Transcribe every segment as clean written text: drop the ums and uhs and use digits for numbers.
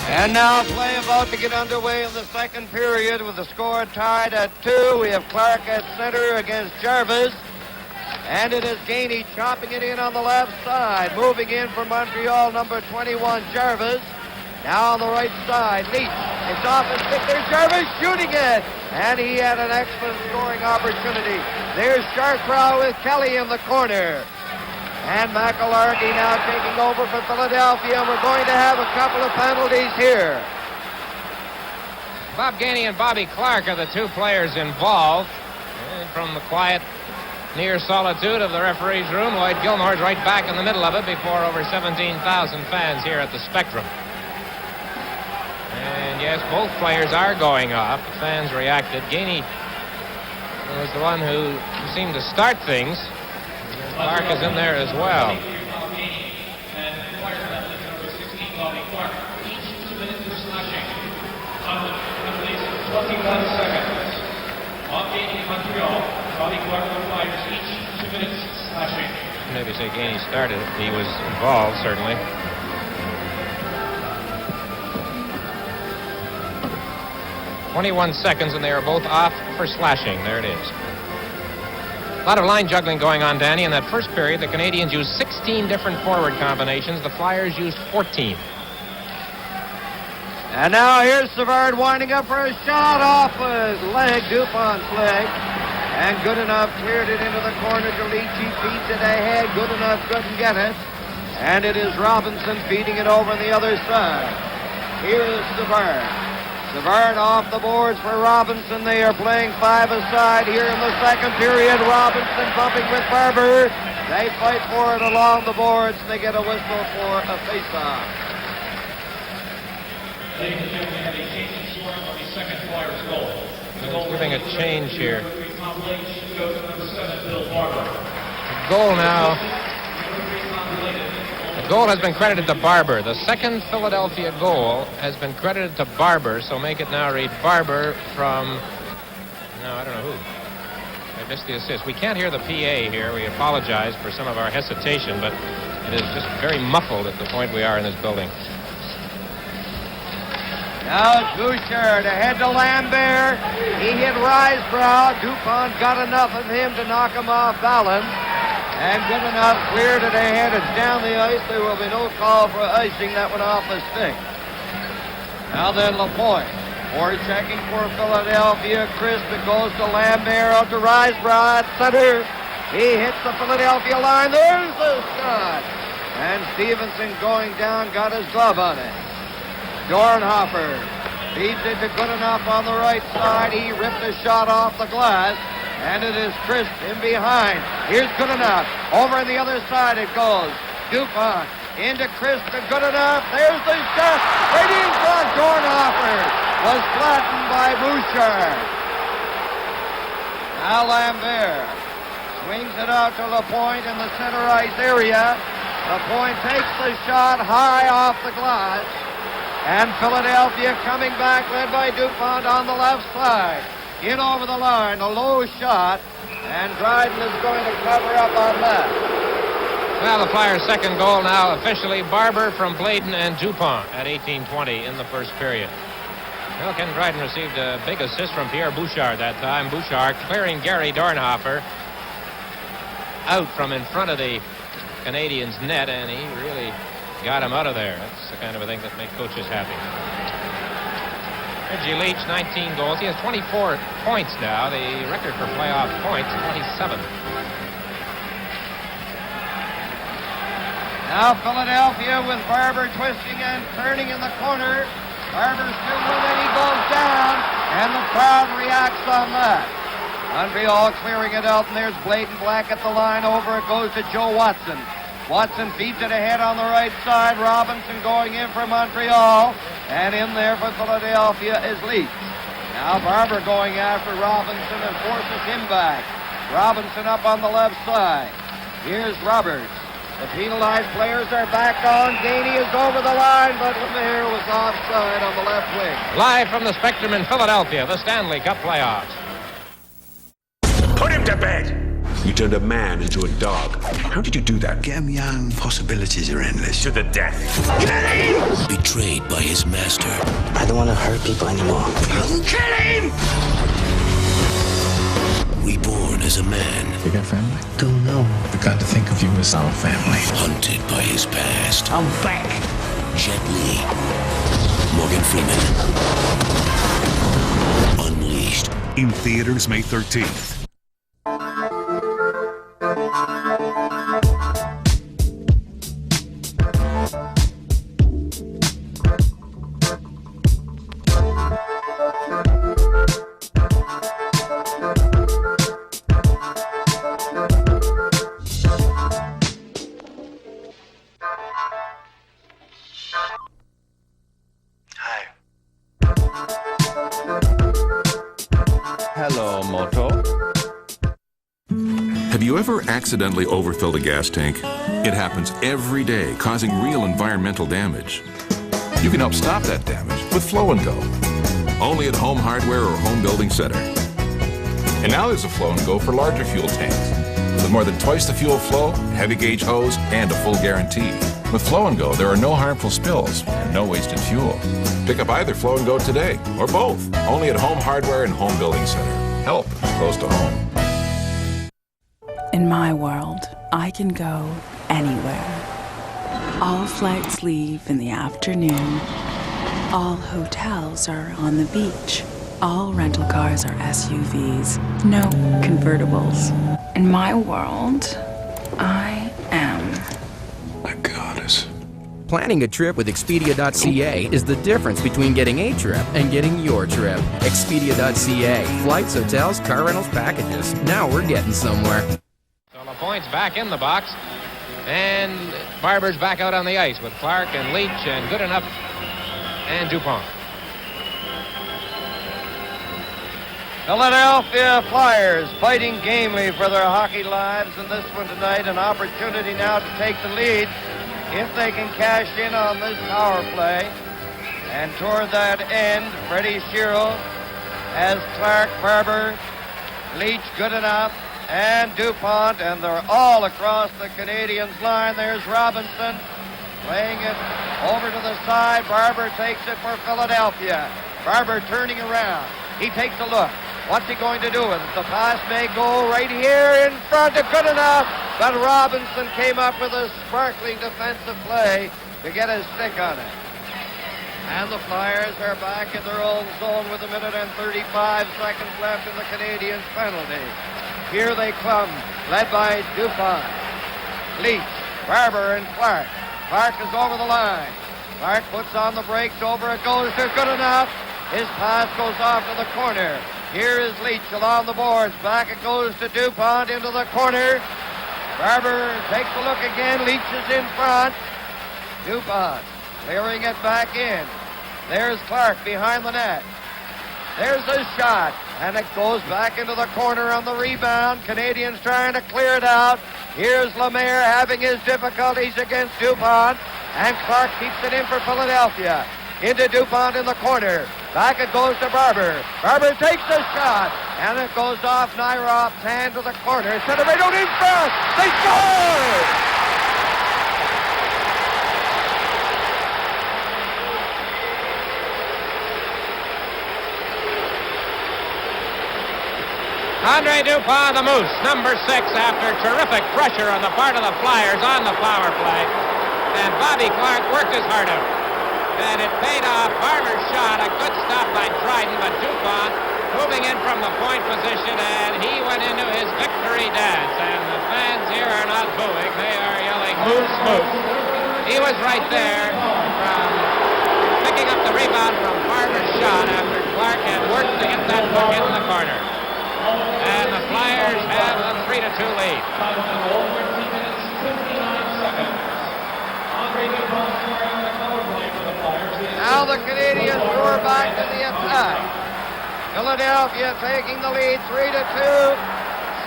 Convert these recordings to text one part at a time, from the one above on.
And now play about to get underway in the second period with the score tied at 2. We have Clark at center against Jarvis. And it is Gainey chopping it in on the left side. Moving in for Montreal, number 21, Jarvis. Now on the right side, Leach. It's off and stick. There's Jarvis shooting it. And he had an excellent scoring opportunity. There's Sharkrow with Kelly in the corner. And McElhargy now taking over for Philadelphia. And we're going to have a couple of penalties here. Bob Gainey and Bobby Clark are the two players involved. And from the quiet, near solitude of the referee's room, Lloyd Gilmore's right back in the middle of it before over 17,000 fans here at the Spectrum. And yes, both players are going off. The fans reacted. Gainey was the one who seemed to start things. Clark is in there as well. Maybe say Gainey started. He was involved, certainly. "21 seconds, and they are both off for slashing." There it is. A lot of line juggling going on, Danny. In that first period, the Canadiens used 16 different forward combinations. The Flyers used 14. And now here's Savard winding up for a shot off his leg, DuPont's leg. And good enough, cleared it into the corner to Leach. He feeds it ahead. Good enough, couldn't get it. And it is Robinson feeding it over on the other side. Here is Savard. Savard off the boards for Robinson. They are playing five-a-side here in the second period. Robinson bumping with Barber. They fight for it along the boards. They get a whistle for a face-off. Ladies and gentlemen, have a change in scoring on the second Flyers goal. He's giving a change here. Goes to number 7, Bill Barber. The goal now. The goal has been credited to Barber. The second Philadelphia goal has been credited to Barber, so make it now read Barber from... No, I don't know who. I missed the assist. We can't hear the PA here. We apologize for some of our hesitation, but it is just very muffled at the point we are in this building. Now it's Bouchard ahead to Lambert. He hit Risebrow. DuPont got enough of him to knock him off balance. And good enough, cleared it ahead. It's down the ice. There will be no call for icing. That went off the stick. Now then, Lapointe. Checking for Philadelphia. Crisp. It goes to Lambert. Out to Risebrow at center. He hits the Philadelphia line. There's the shot. And Stevenson going down, got his glove on it. Dornhofer feeds it to good enough on the right side. He ripped a shot off the glass, and it is Crisp in behind. Here's good enough. Over on the other side it goes. DuPont into Crisp and good enough. There's the shot. Right in front. Dornhofer was flattened by Bouchard. Now Lambert swings it out to Lapointe in the center ice area. Lapointe takes the shot high off the glass. And Philadelphia coming back, led by DuPont on the left side. In over the line, a low shot, and Dryden is going to cover up on that. Well, the Flyers' second goal now officially Barber from Bladen and DuPont at 18:20 in the first period. Well, Ken Dryden received a big assist from Pierre Bouchard that time. Bouchard clearing Gary Dornhofer out from in front of the Canadiens' net, and he really got him out of there. That's the kind of a thing that makes coaches happy. Reggie Leach, 19 goals. He has 24 points now. The record for playoff points, 27. Now Philadelphia with Barber twisting and turning in the corner. Barber still with it. He goes down, and the crowd reacts on that. Montreal clearing it out, and there's Bladen Black at the line. Over it goes to Joe Watson. Watson feeds it ahead on the right side. Robinson going in for Montreal. And in there for Philadelphia is Leach. Now Barber going after Robinson and forces him back. Robinson up on the left side. Here's Roberts. The penalized players are back on. Gainey is over the line, but Lemaire was offside on the left wing. Live from the Spectrum in Philadelphia, the Stanley Cup playoffs. Put him to bed. You turned a man into a dog. How did you do that? Get him young. Possibilities are endless. To the death. Betrayed by his master. I don't want to hurt people anymore. Kill him! Reborn as a man. You got family? Don't know. We got to think of you as our family. Hunted by his past. I'm back. Jet Li. Morgan Freeman. Unleashed. In theaters May 13th. Hello, Moto. Have you ever accidentally overfilled a gas tank? It happens every day, causing real environmental damage. You can help stop that damage with Flow & Go. Only at Home Hardware or Home Building Center. And now there's a Flow & Go for larger fuel tanks. With more than twice the fuel flow, heavy gauge hose, and a full guarantee. With Flow & Go, there are no harmful spills and no wasted fuel. Pick up either Flow & Go today, or both. Only at Home Hardware and Home Building Center. Help close to home. In my world, I can go anywhere. All flights leave in the afternoon. All hotels are on the beach. All rental cars are SUVs. No convertibles. In my world, I am a goddess. Planning a trip with Expedia.ca is the difference between getting a trip and getting your trip. Expedia.ca. Flights, hotels, car rentals, packages. Now we're getting somewhere. So LaPointe's back in the box, and Barber's back out on the ice with Clark and Leach and Goodenough and DuPont. Philadelphia Flyers fighting gamely for their hockey lives in this one tonight. An opportunity now to take the lead if they can cash in on this power play. And toward that end, Freddie Shero has Clark, Barber, Leach, Goodenough, and DuPont, and they're all across the Canadiens line. There's Robinson playing it over to the side. Barber takes it for Philadelphia. Barber turning around. He takes a look. What's he going to do with it? The pass may go right here in front of Goodenough, but Robinson came up with a sparkling defensive play to get his stick on it. And the Flyers are back in their own zone with 1 minute and 35 seconds left in the Canadiens' penalty. Here they come, led by DuPont, Leach, Barber, and Clark. Clark is over the line. Clark puts on the brakes, over it goes to Goodenough. His pass goes off to the corner. Here is Leach along the boards. Back it goes to DuPont into the corner. Barber takes a look again. Leach is in front. DuPont clearing it back in. There's Clark behind the net. There's a shot, and it goes back into the corner on the rebound. Canadiens trying to clear it out. Here's Lemaire having his difficulties against DuPont, and Clark keeps it in for Philadelphia. Into DuPont in the corner. Back it goes to Barber. Barber takes the shot, and it goes off Nyroff's hand to the corner. Center right out in front. They score! Andre DuPont, the Moose, number 6, after terrific pressure on the part of the Flyers on the power play. And Bobby Clark worked his heart out. And it paid off. Barber's shot, a good stop by Dryden, but DuPont moving in from the point position, and he went into his victory dance. And the fans here are not booing. They are yelling, Moose, Moose. He was right there from picking up the rebound from Barber's shot after Clark had worked to get that puck in the corner. And the Flyers have a 3-2 lead. Now the Canadiens roar back to the attack. Philadelphia taking the lead 3-2.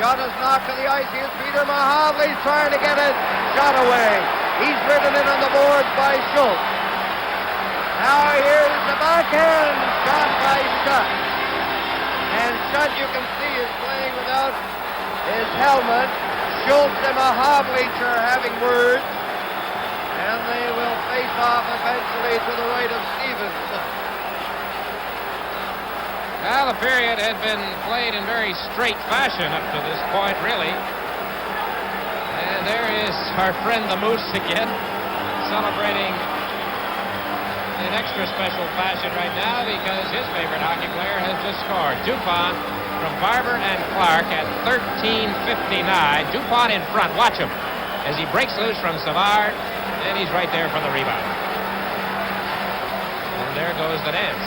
Shot is knocked to the ice. Here's Peter Mahovley trying to get it. Shot away. He's ridden in on the boards by Schultz. Now here's the backhand shot by Schutt. And Schutt, you can see, is playing without his helmet. Schultz and Mahavlich are having words. And they will face off eventually to the right of Stevens. Well, the period had been played in very straight fashion up to this point, really. And there is our friend the Moose again, celebrating in extra special fashion right now because his favorite hockey player has just scored. DuPont from Barber and Clark at 13:59. DuPont in front. Watch him as he breaks loose from Savard, and he's right there for the rebound. And there goes the dance.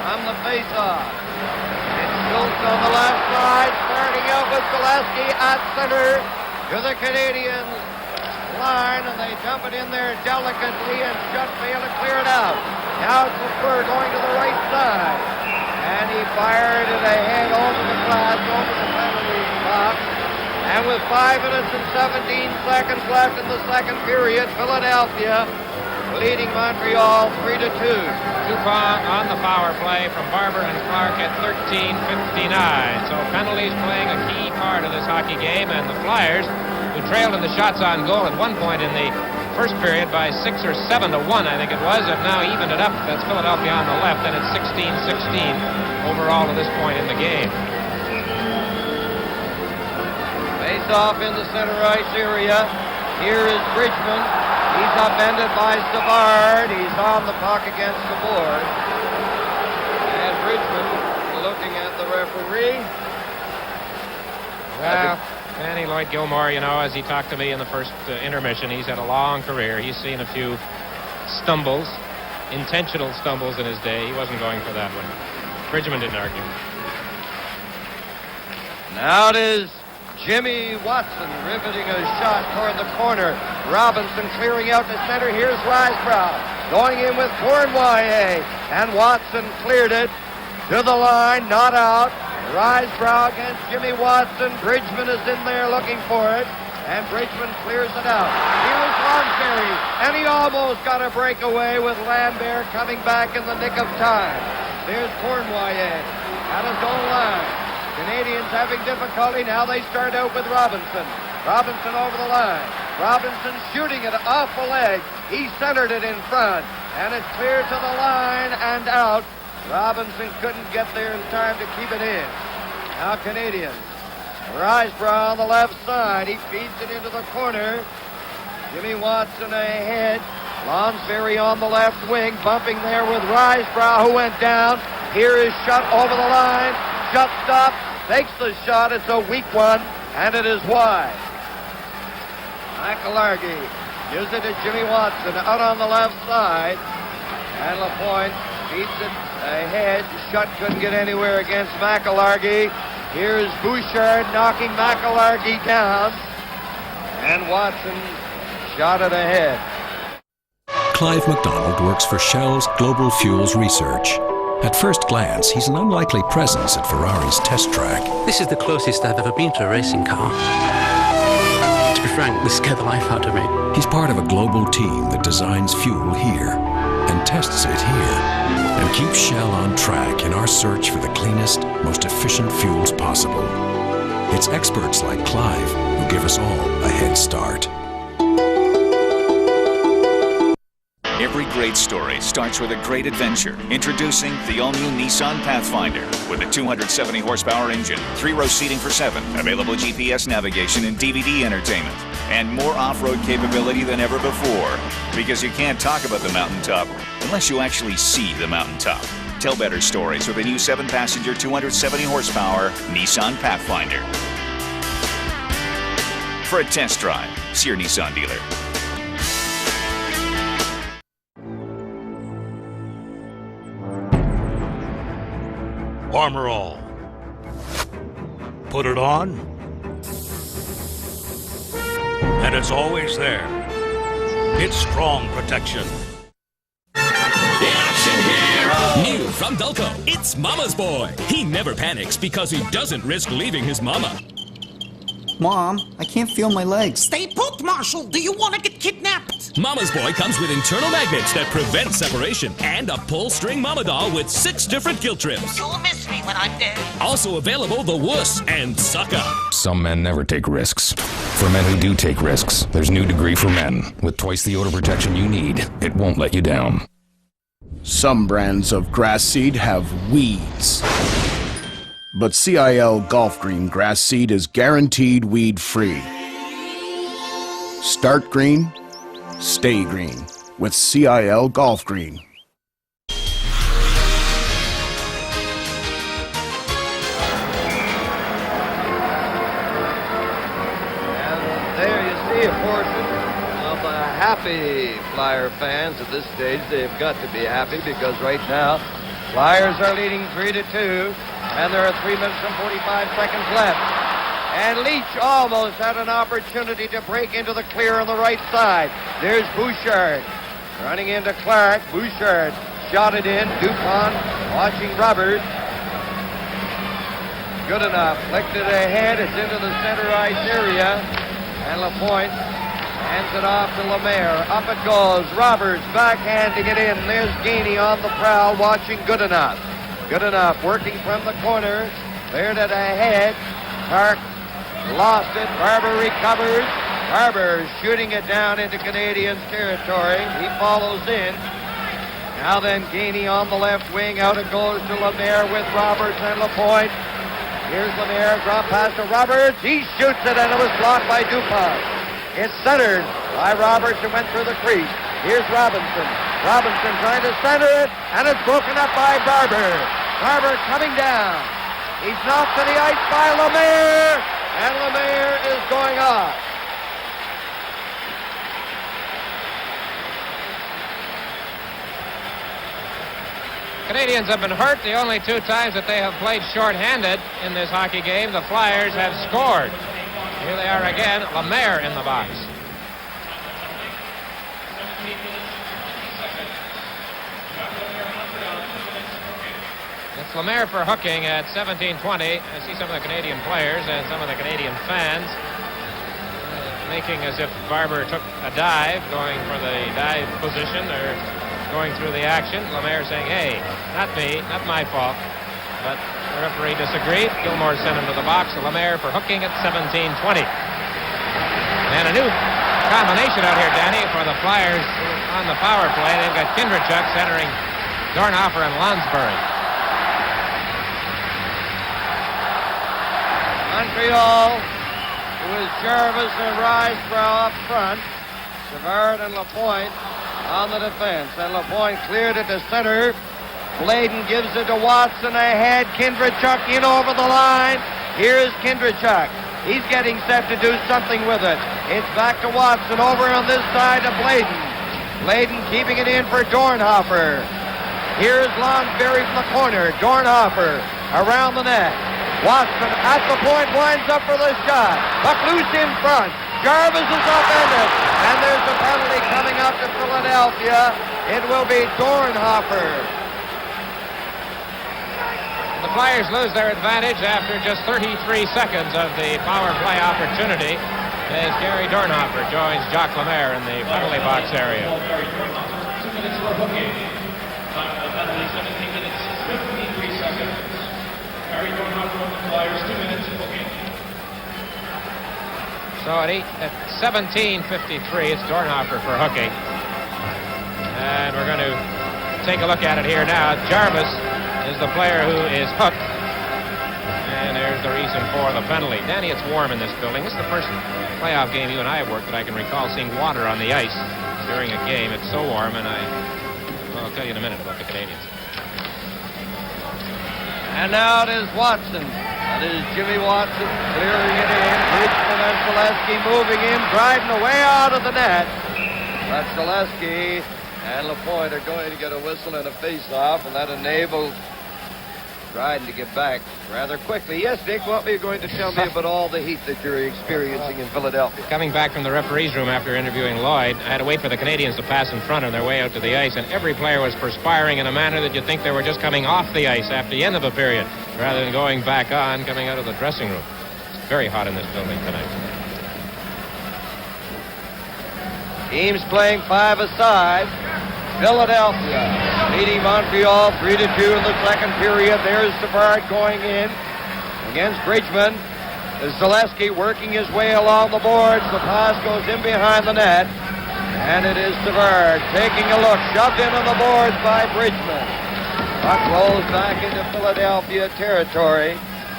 From the face-off, it's Schultz on the left side, starting out with Gillespie at center to the Canadiens line, and they dump it in there delicately, and Schutt failed to clear it out. Now it's LaFleur going to the right side, and he fired it ahead over the glass, over the penalty box. And with 5 minutes and 17 seconds left in the second period, Philadelphia leading Montreal 3-2. DuPont on the power play from Barber and Clark at 13:59. So penalties playing a key part of this hockey game, and the Flyers, who trailed in the shots on goal at one point in the first period by 6 or 7-1, I think it was, have now evened it up. That's Philadelphia on the left, and it's 16-16 overall to this point in the game. Face off in the center ice area. Here is Bridgman. He's upended by Savard. He's on the puck against the board. And Bridgman looking at the referee. Well, Danny Lloyd Gilmore, you know, as he talked to me in the first intermission, he's had a long career. He's seen a few stumbles, intentional stumbles in his day. He wasn't going for that one. Bridgman didn't argue. Now it is Jimmy Watson riveting a shot toward the corner. Robinson clearing out to center. Here's Risebrough going in with Cournoyer. And Watson cleared it to the line, not out. Risebrough against Jimmy Watson. Bridgman is in there looking for it. And Bridgman clears it out. Here is Lonsberry. And he almost got a breakaway with Lambert coming back in the nick of time. There's Cournoyer at his own line. Canadians having difficulty. Now they start out with Robinson. Robinson over the line. Robinson shooting it off the leg. He centered it in front. And it's clear to the line and out. Robinson couldn't get there in time to keep it in. Now Canadians. Risebrough on the left side. He feeds it into the corner. Jimmy Watson ahead. Lonsberry on the left wing. Bumping there with Risebrough, who went down. Here is Schutt over the line. Schutt stops, takes the shot. It's a weak one, and it is wide. McEllargy gives it to Jimmy Watson out on the left side. And Lapointe feeds it ahead. Schutt couldn't get anywhere against McEllargy. Here's Bouchard knocking McEllargy down. And Watson shot it ahead. Clive MacDonald works for Shell's Global Fuels Research. At first glance, he's an unlikely presence at Ferrari's test track. This is the closest I've ever been to a racing car. To be frank, this scared the life out of me. He's part of a global team that designs fuel here and tests it here and keeps Shell on track in our search for the cleanest, most efficient fuels possible. It's experts like Clive who give us all a head start. Every great story starts with a great adventure. Introducing the all-new Nissan Pathfinder with a 270 horsepower engine, 3-row seating for 7, available GPS navigation and DVD entertainment, and more off-road capability than ever before. Because you can't talk about the mountaintop unless you actually see the mountaintop. Tell better stories with a new 7-passenger, 270 horsepower Nissan Pathfinder. For a test drive, see your Nissan dealer. Armor all. Put it on. And it's always there. It's strong protection. The action hero! New from Delco, it's Mama's Boy. He never panics because he doesn't risk leaving his mama. Mom, I can't feel my legs. Stay put, Marshall. Do you want to get kidnapped? Mama's Boy comes with internal magnets that prevent separation and a pull-string Mama Doll with 6 different guilt trips. You'll miss me when I'm dead. Also available, the Wuss and Suck Up. Some men never take risks. For men who do take risks, there's New Degree for Men. With twice the odor protection you need, it won't let you down. Some brands of grass seed have weeds. But CIL Golf Green grass seed is guaranteed weed-free. Start green, stay green with CIL Golf Green. A portion of the happy Flyer fans at this stage. They've got to be happy because right now Flyers are leading 3-2 and there are 3 minutes and 45 seconds left. And Leach almost had an opportunity to break into the clear on the right side. There's Bouchard running into Clark. Bouchard shot it in. Dupont watching Roberts. Good enough. Flicked it ahead. It's into the center ice area. And Lapointe hands it off to Lemaire. Up it goes. Roberts backhanding it in. There's Gainey on the prowl watching Good enough. Good enough working from the corner. Cleared it ahead. Clark lost it. Barber recovers. Barber shooting it down into Canadiens territory. He follows in. Now then Gainey on the left wing. Out it goes to Lemaire with Roberts and Lapointe. Here's Lemaire, drop pass to Roberts. He shoots it, and it was blocked by Dupont. It's centered by Roberts and went through the crease. Here's Robinson. Robinson trying to center it, and it's broken up by Barber. Barber coming down. He's knocked to the ice by Lemaire, and Lemaire is going off. Canadiens have been hurt the only 2 times that they have played short-handed in this hockey game. The Flyers have scored. Here they are again. Lemaire in the box. It's Lemaire for hooking at 17:20. I see some of the Canadian players and some of the Canadian fans making as if Barber took a dive, going for the dive position or going through the action. Lemaire saying, hey, not me, not my fault. But the referee disagreed. Gilmore sent him to the box. Lemaire for hooking at 17:20. And a new combination out here, Danny, for the Flyers on the power play. They've got Kindrachuk centering Dornhofer and Lonsbury. Montreal, who is Jarvis and Risebrough up front. Savard and Lapointe on the defense. And Lapointe cleared it to center. Bladen gives it to Watson ahead. Kindrachuk in over the line. Here's Kindrachuk. He's getting set to do something with it. It's back to Watson over on this side to Bladen. Bladen keeping it in for Dornhofer. Here's Lonsbury from the corner. Dornhofer around the net. Watson at the point winds up for the shot. Puck loose in front. Jarvis is upended. And there's a penalty coming up to Philadelphia. It will be Dornhofer. The Flyers lose their advantage after just 33 seconds of the power play opportunity as Gary Dornhofer joins Jacques Lemaire in the penalty box area. 2 minutes for hooking. Time of the penalty, 17 minutes, 53 seconds. Gary Dornhofer on the Flyers, 2 minutes hooking. So at 17:53, it's Dornhofer for hooking. And we're going to take a look at it here now. Jarvis is the player who is hooked. And there's the reason for the penalty. Danny, it's warm in this building. This is the first playoff game you and I have worked that I can recall seeing water on the ice during a game. It's so warm, and I'll tell you in a minute about the Canadiens. And now it is Watson. That is Jimmy Watson clearing it in. Bridgman and Zaleski moving in, driving away out of the net. But Zaleski and Lapointe are going to get a whistle and a face-off, and that enables Dryden to get back rather quickly. Yes, Dick, what were you going to tell me about all the heat that you're experiencing in Philadelphia? Coming back from the referee's room after interviewing Lloyd, I had to wait for the Canadiens to pass in front on their way out to the ice, and every player was perspiring in a manner that you'd think they were just coming off the ice after the end of a period, rather than going back on, coming out of the dressing room. very hot in this building tonight. Teams playing 5-a-side. Philadelphia leading Montreal 3-2 in the second period. There's Savard going in against Bridgman. Zaleski working his way along the boards. The pass goes in behind the net. And it is Savard taking a look. Shoved in on the boards by Bridgman. Puck rolls back into Philadelphia territory.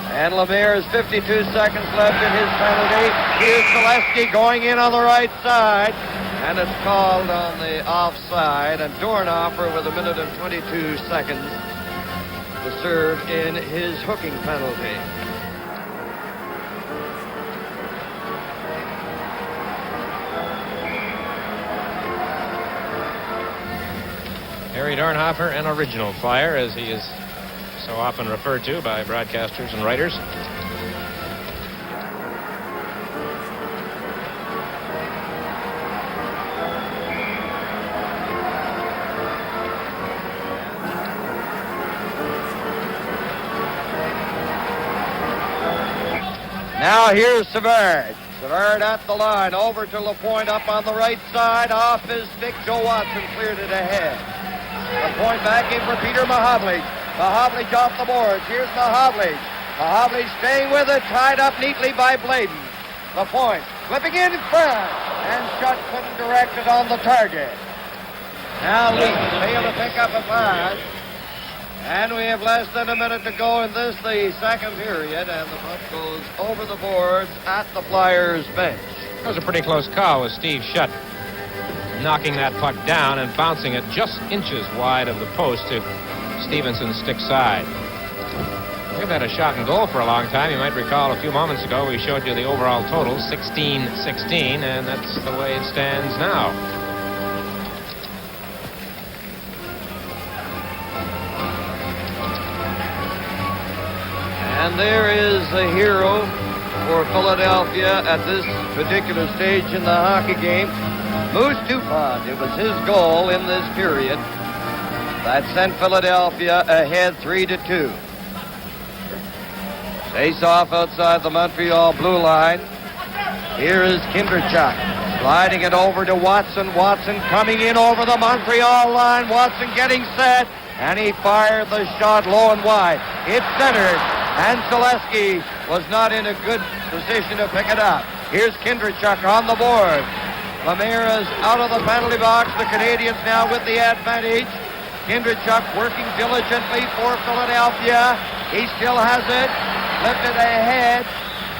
And Lemaire's 52 seconds left in his penalty. Here's Zaleski going in on the right side. And it's called on the offside. And Dornhofer with 1 minute and 22 seconds to serve in his hooking penalty. Harry Dornhofer, an original Flyer, as he is so often referred to by broadcasters and writers. Now here's Savard. Savard at the line, over to LaPointe, up on the right side, off his stick. Joe Watson cleared it ahead. LaPointe back in for Peter Mahovlich. Mahovlich off the boards. Here's Mahovlich. Mahovlich staying with it, tied up neatly by Bladen. LaPointe flipping in front, and Schutt couldn't direct it on the target. Now Leach failed to pick up a pass. And we have less than a minute to go in this, the second period, and the puck goes over the boards at the Flyers bench. That was a pretty close call with Steve Schutt knocking that puck down and bouncing it just inches wide of the post to Stevenson's stick side. We've had a shot and goal for a long time. You might recall a few moments ago we showed you the overall total, 16-16, and that's the way it stands now. And there is a hero for Philadelphia at this particular stage in the hockey game. Moose Dupont. It was his goal in this period that sent Philadelphia ahead 3-2. Face off outside the Montreal blue line. Here is Kindrachuk sliding it over to Watson. Watson coming in over the Montreal line. Watson getting set, and he fired the shot low and wide. It's centered, and Zaleski was not in a good position to pick it up. Here's Kindrachuk on the board. Lemaire is out of the penalty box. The Canadiens now with the advantage. Kindrachuk working diligently for Philadelphia. He still has it. Lifted ahead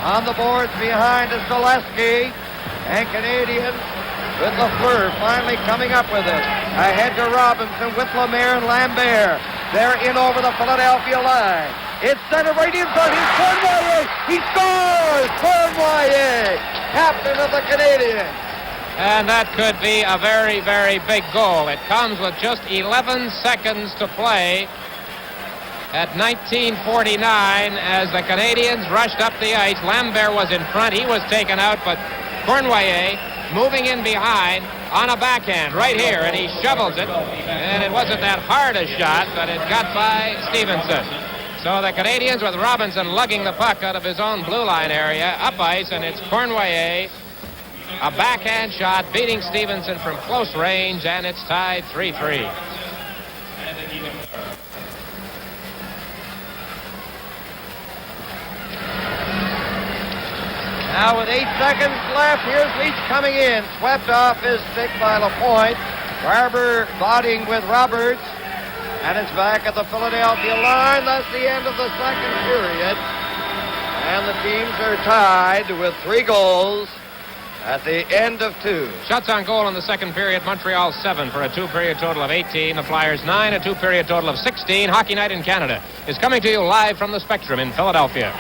on the boards behind is Zaleski. And Canadiens with Lafleur finally coming up with it. Ahead to Robinson with Lemaire and Lambert. They're in over the Philadelphia line. It's centered right in front. Here's Cournoyer. He scores! Cournoyer, captain of the Canadiens. And that could be a very, very big goal. It comes with just 11 seconds to play at 19:49 as the Canadiens rushed up the ice. Lambert was in front. He was taken out, but Cournoyer moving in behind on a backhand right here, and he shovels it. And it wasn't that hard a shot, but it got by Stevenson. So the Canadiens with Robinson lugging the puck out of his own blue line area, up ice, and it's Cournoyer. A backhand shot beating Stevenson from close range, and it's tied 3-3. Now with 8 seconds left, here's Leach coming in. Swept off his stick by LaPointe. Barber bodying with Roberts. And it's back at the Philadelphia line. That's the end of the second period. And the teams are tied with 3 goals at the end of 2. Shots on goal in the second period. Montreal 7 for a 2-period total of 18. The Flyers 9, a 2-period total of 16. Hockey Night in Canada is coming to you live from the Spectrum in Philadelphia.